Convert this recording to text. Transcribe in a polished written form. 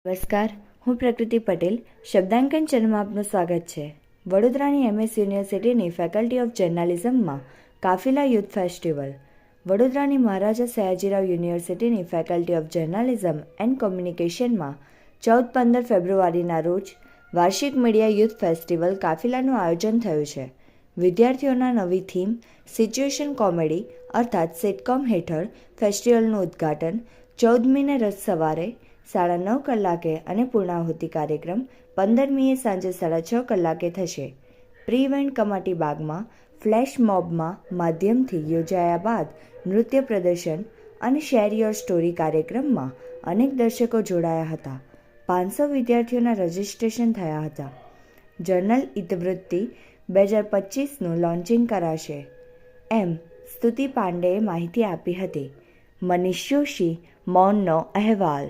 નમસ્કાર, હું પ્રકૃતિ પટેલ. શબ્દાંકન ચેનલમાં આપનું સ્વાગત છે. વડોદરાની MS યુનિવર્સિટીની ફેકલ્ટી ઓફ જર્નાલિઝમમાં કાફિલા યુથ ફેસ્ટિવલ. વડોદરાની મહારાજા સયાજીરાવ યુનિવર્સિટીની ફેકલ્ટી ઓફ જર્નાલિઝમ એન્ડ કોમ્યુનિકેશનમાં 14-15 ફેબ્રુઆરીના રોજ વાર્ષિક મીડિયા યુથ ફેસ્ટિવલ કાફિલાનું આયોજન થયું છે. વિદ્યાર્થીઓના નવી થીમ સિચ્યુએશન કોમેડી અર્થાત સિટકોમ હેઠળ ફેસ્ટિવલનું ઉદ્ઘાટન 14મીને રોજ સવારે 9:30 કલાકે અને પૂર્ણાહુતિ કાર્યક્રમ 15મીએ સાંજે 6:30 કલાકે થશે. પ્રી ઇવેન્ટ કમાટી બાગમાં ફ્લેશ મોબમાં માધ્યમથી યોજાયા બાદ નૃત્ય પ્રદર્શન અને શેર યોર સ્ટોરી કાર્યક્રમમાં અનેક દર્શકો જોડાયા હતા. 500 વિદ્યાર્થીઓના રજીસ્ટ્રેશન થયા હતા. જર્નલ ઇતિવૃત્તિ 2025નું લોન્ચિંગ કરાશે એમ સ્તુતિ પાંડેએ માહિતી આપી હતી. મનીષ જોશી, મૌનનો અહેવાલ.